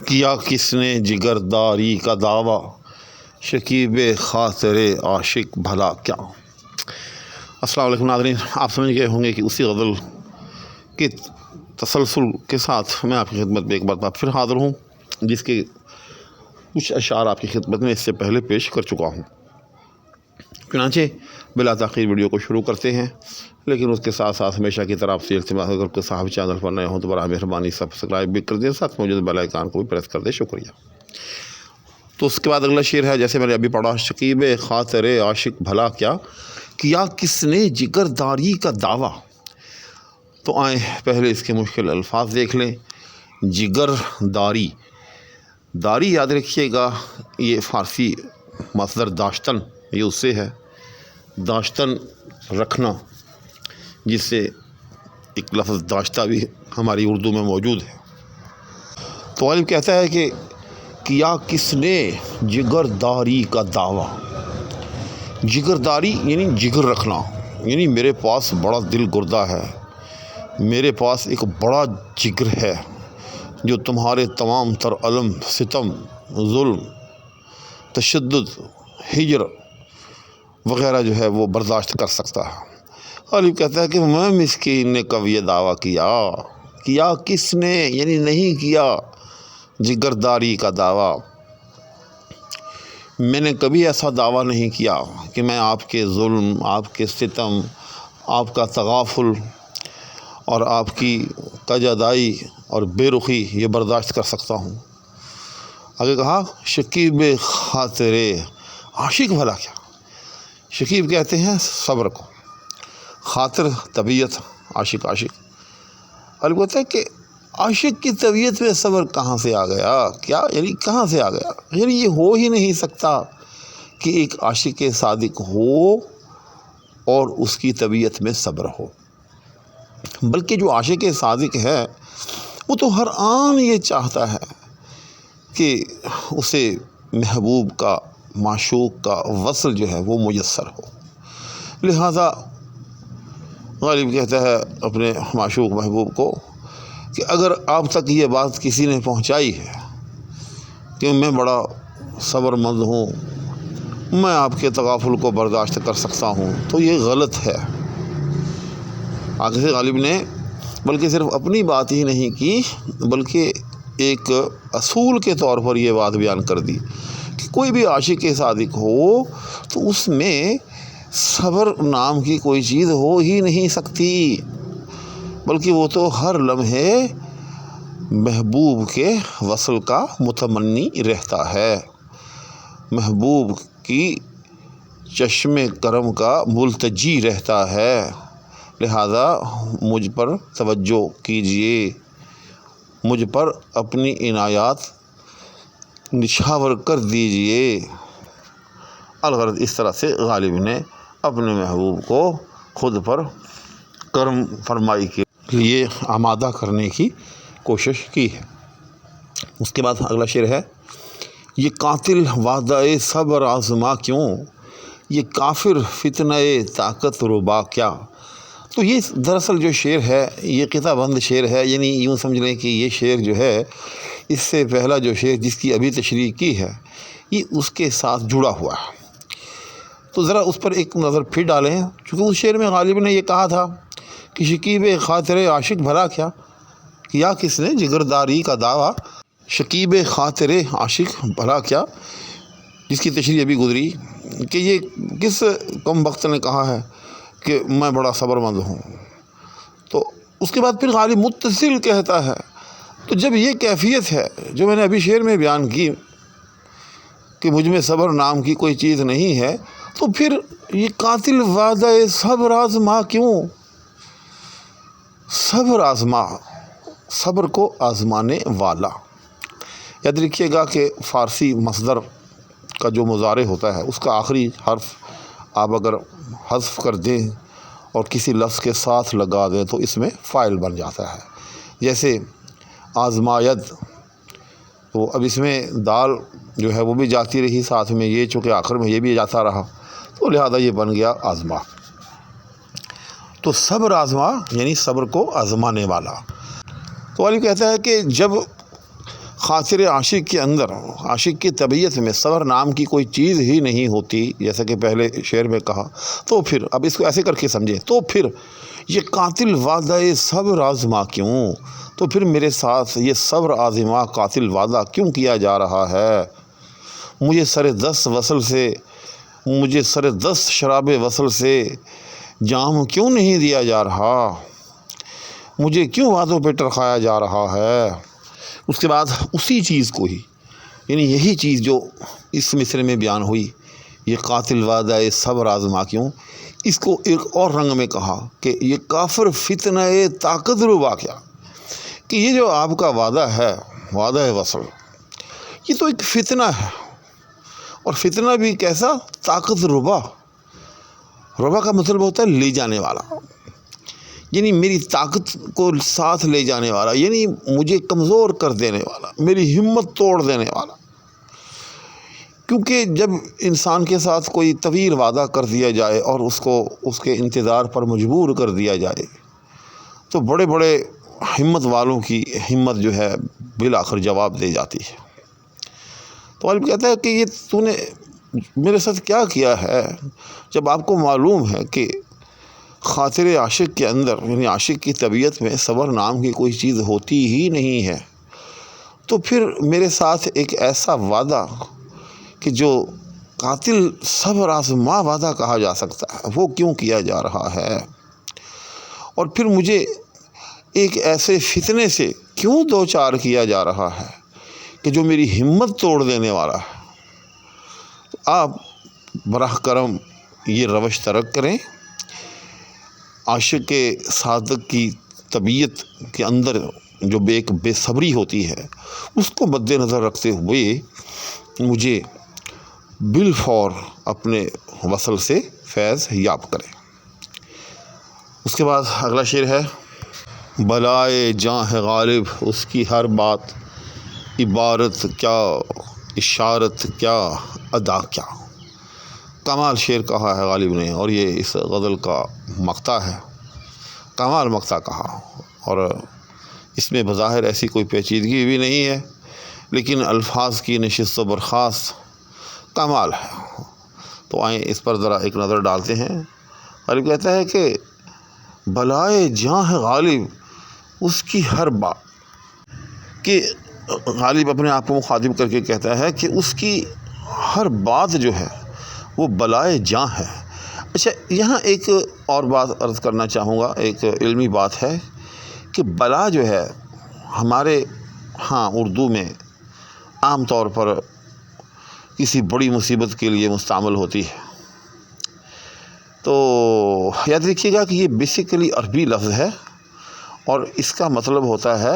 کیا کس نے جگرداری کا دعویٰ، شکیب خاطر عاشق بھلا کیا۔ السلام علیکم ناظرین، آپ سمجھ گئے ہوں گے کہ اسی غزل کے تسلسل کے ساتھ میں آپ کی خدمت میں ایک بار پھر حاضر ہوں، جس کے کچھ اشعار آپ کی خدمت میں اس سے پہلے پیش کر چکا ہوں۔ چنانچہ بلا تاخیر ویڈیو کو شروع کرتے ہیں، لیکن اس کے ساتھ ساتھ ہمیشہ کی طرح آپ سے التماس ہے، اگر کوئی صاحب چینل پر نئے ہوں تو براہ مہربانی سبسکرائب بھی کر دیں، ساتھ موجود بیل آئیکن کو بھی پریس کر دیں، شکریہ۔ تو اس کے بعد اگلا شعر ہے، جیسے میں نے ابھی پڑھا، شکیب خاطر عاشق بھلا کیا کس نے جگرداری کا دعویٰ۔ تو آئیں پہلے اس کے مشکل الفاظ دیکھ لیں۔ جگر داری یاد رکھیے گا، یہ فارسی مصدر داشتن، یہ اس سے ہے، داشتن رکھنا، جس سے ایک لفظ داشتہ بھی ہماری اردو میں موجود ہے۔ تو غالب کہتا ہے کہ کیا کس نے جگرداری کا دعویٰ۔ جگرداری یعنی جگر رکھنا، یعنی میرے پاس بڑا دل گردہ ہے، میرے پاس ایک بڑا جگر ہے جو تمہارے تمام تر الم، ستم، ظلم، تشدد، ہجر وغیرہ جو ہے وہ برداشت کر سکتا ہے۔ غالب کہتا ہے کہ میں مسکین نے کب یہ دعویٰ کیا کس نے، یعنی نہیں کیا جگرداری کا دعویٰ۔ میں نے کبھی ایسا دعویٰ نہیں کیا کہ میں آپ کے ظلم، آپ کے ستم، آپ کا تغافل اور آپ کی تجدائی اور بے رخی یہ برداشت کر سکتا ہوں۔ آگے کہا شکیب خاطر عاشق بھلا کیا۔ شکیب کہتے ہیں صبر کو، خاطر طبیعت، عاشق غالب کہتا ہے کہ عاشق کی طبیعت میں صبر کہاں سے آ گیا، کیا یعنی کہاں سے آ گیا، یعنی یہ ہو ہی نہیں سکتا کہ ایک عاشق صادق ہو اور اس کی طبیعت میں صبر ہو، بلکہ جو عاشق صادق ہے وہ تو ہر آن یہ چاہتا ہے کہ اسے محبوب کا، معشوق کا وصل جو ہے وہ میسر ہو۔ لہذا غالب کہتا ہے اپنے معشوق محبوب کو کہ اگر آپ تک یہ بات کسی نے پہنچائی ہے کہ میں بڑا صبر مند ہوں، میں آپ کے تغافل کو برداشت کر سکتا ہوں، تو یہ غلط ہے۔ آگے سے غالب نے بلکہ صرف اپنی بات ہی نہیں کی، بلکہ ایک اصول کے طور پر یہ بات بیان کر دی کہ کوئی بھی عاشق صادق ہو تو اس میں صبر نام کی کوئی چیز ہو ہی نہیں سکتی، بلکہ وہ تو ہر لمحے محبوب کے وصل کا متمنی رہتا ہے، محبوب کی چشم کرم کا ملتجی رہتا ہے۔ لہذا مجھ پر توجہ کیجئے، مجھ پر اپنی عنایات نچھاور کر دیجئے۔ الغرض اس طرح سے غالب نے اپنے محبوب کو خود پر کرم فرمائی کے لیے آمادہ کرنے کی کوشش کی ہے۔ اس کے بعد اگلا شعر ہے، یہ قاتل وعدہ صبر آزما کیوں، یہ کافر فتنہ طاقت ربا کیا۔ تو یہ دراصل جو شعر ہے یہ قطع بند شعر ہے، یعنی یوں سمجھ لیں کہ یہ شعر جو ہے اس سے پہلا جو شعر جس کی ابھی تشریح کی ہے یہ اس کے ساتھ جڑا ہوا ہے۔ تو ذرا اس پر ایک نظر پھر ڈالیں، چونکہ اس شعر میں غالب نے یہ کہا تھا کہ شکیب خاطر عاشق بھلا کیا کس نے جگرداری کا دعویٰ۔ شکیب خاطر عاشق بھلا کیا، جس کی تشریح ابھی گزری کہ یہ کس کم بخت نے کہا ہے کہ میں بڑا صبر مند ہوں۔ تو اس کے بعد پھر غالب متصل کہتا ہے، تو جب یہ کیفیت ہے جو میں نے ابھی شعر میں بیان کی کہ مجھ میں صبر نام کی کوئی چیز نہیں ہے، تو پھر یہ قاتل وعدہ صبر آزما کیوں۔ صبر آزما، صبر کو آزمانے والا۔ یاد رکھیے گا کہ فارسی مصدر کا جو مضارع ہوتا ہے اس کا آخری حرف آپ اگر حذف کر دیں اور کسی لفظ کے ساتھ لگا دیں تو اس میں فاعل بن جاتا ہے، جیسے آزماید، تو اب اس میں دال جو ہے وہ بھی جاتی رہی ساتھ میں، یہ چونکہ آخر میں یہ بھی جاتا رہا تو لہذا یہ بن گیا آزما۔ تو صبر آزما یعنی صبر کو آزمانے والا۔ تو والی کہتا ہے کہ جب خاطر عاشق کے اندر، عاشق کی طبیعت میں صبر نام کی کوئی چیز ہی نہیں ہوتی، جیسا کہ پہلے شعر میں کہا، تو پھر اب اس کو ایسے کر کے سمجھیں، تو پھر یہ قاتل وعدہ صبر آزما کیوں، تو پھر میرے ساتھ یہ صبر آزما قاتل وعدہ کیوں کیا جا رہا ہے؟ مجھے سر دست شراب وصل سے جام کیوں نہیں دیا جا رہا؟ مجھے کیوں وعدوں پہ ٹرکایا جا رہا ہے؟ اس کے بعد اسی چیز کو ہی، یعنی یہی چیز جو اس مصرے میں بیان ہوئی، یہ قاتل وعدہ صبر آزما کیوں، اس کو ایک اور رنگ میں کہا کہ یہ کافر فتنہ طاقت ربا کیا، کہ یہ جو آپ کا وعدہ ہے، وعدہ وصل، یہ تو ایک فتنہ ہے، اور فتنہ بھی کیسا؟ طاقت ربا کا مطلب ہوتا ہے لے جانے والا، یعنی میری طاقت کو ساتھ لے جانے والا، یعنی مجھے کمزور کر دینے والا، میری ہمت توڑ دینے والا۔ کیونکہ جب انسان کے ساتھ کوئی طویل وعدہ کر دیا جائے اور اس کو اس کے انتظار پر مجبور کر دیا جائے، تو بڑے بڑے ہمت والوں کی ہمت جو ہے بالآخر جواب دے جاتی ہے۔ تو غالب کہتا ہے کہ یہ تو نے میرے ساتھ کیا کیا ہے، جب آپ کو معلوم ہے کہ خاطر عاشق کے اندر، یعنی عاشق کی طبیعت میں صبر نام کی کوئی چیز ہوتی ہی نہیں ہے، تو پھر میرے ساتھ ایک ایسا وعدہ کہ جو قاتل صبر آزما وعدہ کہا جا سکتا ہے، وہ کیوں کیا جا رہا ہے؟ اور پھر مجھے ایک ایسے فتنے سے کیوں دوچار کیا جا رہا ہے کہ جو میری ہمت توڑ دینے والا ہے؟ آپ براہ کرم یہ روش ترک کریں، عاشق صادق کی طبیعت کے اندر جو ایک بے صبری ہوتی ہے، اس کو مد نظر رکھتے ہوئے مجھے بالفور اپنے وصل سے فیض یاب کریں۔ اس کے بعد اگلا شعر ہے، بلائے جاں ہے غالب اس کی ہر بات، عبارت کیا اشارت کیا ادا کیا۔ کمال شعر کہا ہے غالب نے، اور یہ اس غزل کا مقطع ہے، کمال مقطع کہا، اور اس میں بظاہر ایسی کوئی پیچیدگی بھی نہیں ہے، لیکن الفاظ کی نشست و برخاست کمال ہے۔ تو آئیں اس پر ذرا ایک نظر ڈالتے ہیں۔ غالب کہتا ہے کہ بلائے جاں ہے غالب اس کی ہر بات، کہ غالب اپنے آپ کو مخاطب کر کے کہتا ہے کہ اس کی ہر بات جو ہے وہ بلائے جاں ہے۔ اچھا، یہاں ایک اور بات عرض کرنا چاہوں گا، ایک علمی بات ہے کہ بلا جو ہے ہمارے ہاں اردو میں عام طور پر کسی بڑی مصیبت کے لیے مستعمل ہوتی ہے۔ تو یاد رکھیے گا کہ یہ بیسیکلی عربی لفظ ہے، اور اس کا مطلب ہوتا ہے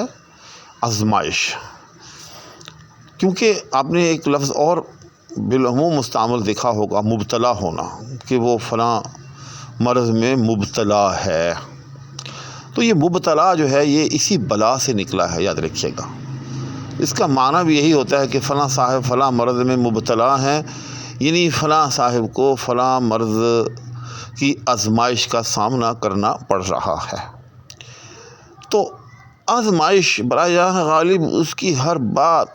آزمائش، کیونکہ آپ نے ایک لفظ اور بالعموم مستعمل دیکھا ہوگا، مبتلا ہونا، کہ وہ فلاں مرض میں مبتلا ہے۔ تو یہ مبتلا جو ہے یہ اسی بلا سے نکلا ہے، یاد رکھیے گا۔ اس کا معنی بھی یہی ہوتا ہے کہ فلاں صاحب فلاں مرض میں مبتلا ہیں، یعنی فلاں صاحب کو فلاں مرض کی آزمائش کا سامنا کرنا پڑ رہا ہے۔ تو آزمائش برائے جاں غالب اس کی ہر بات،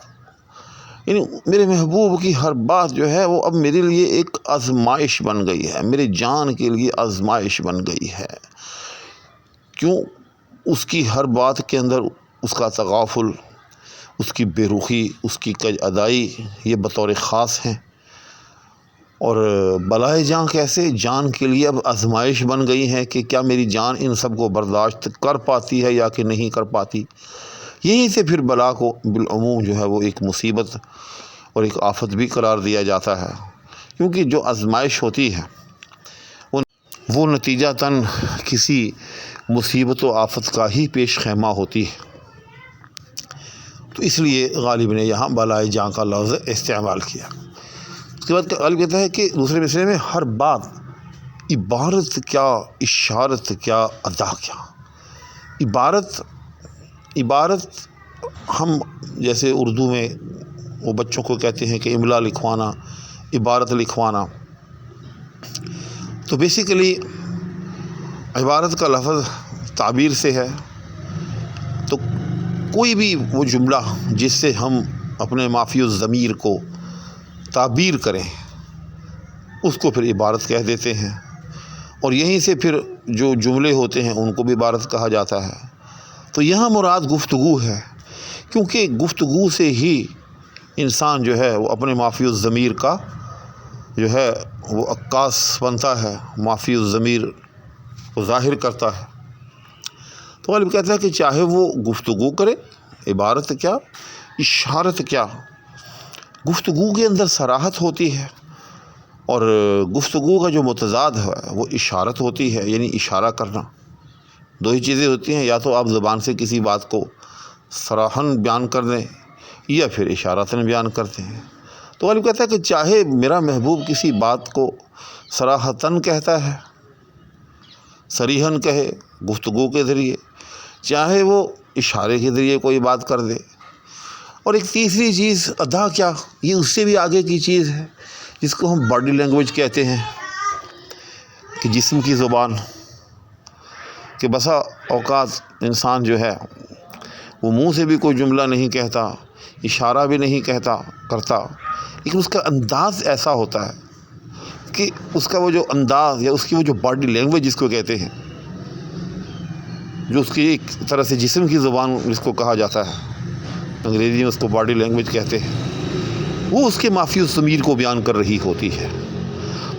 یعنی میرے محبوب کی ہر بات جو ہے وہ اب میرے لیے ایک آزمائش بن گئی ہے، میرے جان کے لیے آزمائش بن گئی ہے۔ کیوں؟ اس کی ہر بات کے اندر اس کا تغافل، اس کی بے رخی، اس کی کج ادائی، یہ بطور خاص ہیں۔ اور بلائے جان کیسے؟ جان کے لیے اب آزمائش بن گئی ہے کہ کیا میری جان ان سب کو برداشت کر پاتی ہے یا کہ نہیں کر پاتی۔ یہیں سے پھر بلا کو بالعموم جو ہے وہ ایک مصیبت اور ایک آفت بھی قرار دیا جاتا ہے، کیونکہ جو آزمائش ہوتی ہے وہ نتیجتاً کسی مصیبت و آفت کا ہی پیش خیمہ ہوتی ہے۔ تو اس لیے غالب نے یہاں بلائے جاں کا لفظ استعمال کیا۔ اس کے بعد غالب کہتا ہے کہ دوسرے مصرعے میں ہر بات، عبارت کیا اشارت کیا ادا کیا۔ عبارت ہم جیسے اردو میں وہ بچوں کو کہتے ہیں کہ املا لکھوانا، عبارت لکھوانا، تو بیسیکلی عبارت کا لفظ تعبیر سے ہے، تو کوئی بھی وہ جملہ جس سے ہم اپنے معافی الضمیر کو تعبیر کریں اس کو پھر عبارت کہہ دیتے ہیں، اور یہیں سے پھر جو جملے ہوتے ہیں ان کو بھی عبارت کہا جاتا ہے۔ تو یہاں مراد گفتگو ہے، کیونکہ گفتگو سے ہی انسان جو ہے وہ اپنے معافی الضمیر کا جو ہے وہ عکاس بنتا ہے، معافی الضمیر کو ظاہر کرتا ہے۔ تو غالب کہتا ہے کہ چاہے وہ گفتگو کرے، عبارت کیا، اشارت کیا، گفتگو کے اندر صراحت ہوتی ہے، اور گفتگو کا جو متضاد ہے وہ اشارت ہوتی ہے، یعنی اشارہ کرنا۔ دو ہی چیزیں ہوتی ہیں، یا تو آپ زبان سے کسی بات کو صراحاً بیان کر دیں یا پھر اشارتاً بیان کرتے ہیں۔ تو غالب کہتا ہے کہ چاہے میرا محبوب کسی بات کو صراحتاً کہتا ہے، صریحاً کہے گفتگو کے ذریعے، چاہے وہ اشارے کے ذریعے کوئی بات کر دے، اور ایک تیسری چیز ادا کیا، یہ اس سے بھی آگے کی چیز ہے جس کو ہم باڈی لینگویج کہتے ہیں، کہ جسم کی زبان، کہ بسا اوقات انسان جو ہے وہ منہ سے بھی کوئی جملہ نہیں کہتا، اشارہ بھی نہیں کرتا، لیکن اس کا انداز ایسا ہوتا ہے کہ اس کا وہ جو انداز یا اس کی وہ جو باڈی لینگویج جس کو کہتے ہیں، جو اس کی ایک طرح سے جسم کی زبان جس کو کہا جاتا ہے، انگریزی میں اس کو باڈی لینگویج کہتے ہیں، وہ اس کے معافی الضمیر کو بیان کر رہی ہوتی ہے۔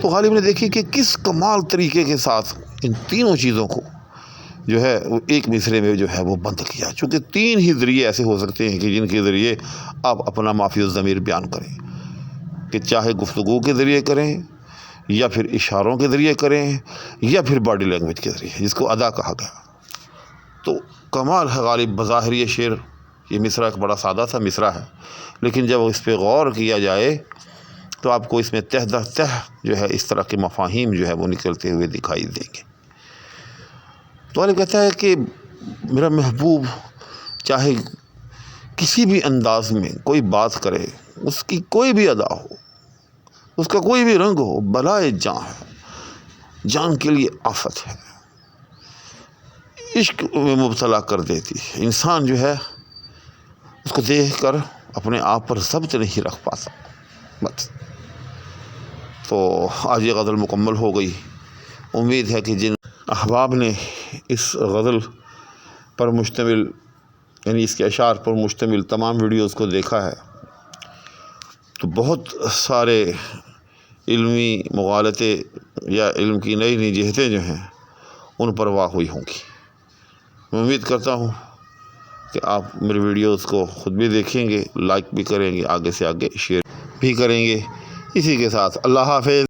تو غالب نے دیکھی کہ کس کمال طریقے کے ساتھ ان تینوں چیزوں کو جو ہے وہ ایک مصرے میں جو ہے وہ بند کیا، چونکہ تین ہی ذریعے ایسے ہو سکتے ہیں کہ جن کے ذریعے آپ اپنا معافی الضمیر بیان کریں، کہ چاہے گفتگو کے ذریعے کریں یا پھر اشاروں کے ذریعے کریں یا پھر باڈی لینگویج کے ذریعے، جس کو ادا کہا گیا۔ تو کمال ہے غالب، بظاہر یہ شعر، یہ مصرع ایک بڑا سادہ سا مصرع ہے، لیکن جب اس پہ غور کیا جائے تو آپ کو اس میں تہ در تہ جو ہے اس طرح کے مفاہیم جو ہے وہ نکلتے ہوئے دکھائی دیں گے۔ تو غالب کہتا ہے کہ میرا محبوب چاہے کسی بھی انداز میں کوئی بات کرے، اس کی کوئی بھی ادا ہو، اس کا کوئی بھی رنگ ہو، بلائے جاں ہے، جان کے لیے آفت ہے، عشق میں مبتلا کر دیتی ہے، انسان جو ہے اس کو دیکھ کر اپنے آپ پر ضبط نہیں رکھ پاتا۔ بس تو آج یہ غزل مکمل ہو گئی۔ امید ہے کہ جن احباب نے اس غزل پر مشتمل، یعنی اس کے اشعار پر مشتمل تمام ویڈیوز کو دیکھا ہے تو بہت سارے علمی مغالطے یا علم کی نئی نئی جہتیں جو ہیں ان پر واقع ہوئی ہوں گی۔ میں امید کرتا ہوں کہ آپ میرے ویڈیوز کو خود بھی دیکھیں گے، لائک بھی کریں گے، آگے سے آگے شیئر بھی کریں گے۔ اسی کے ساتھ اللہ حافظ۔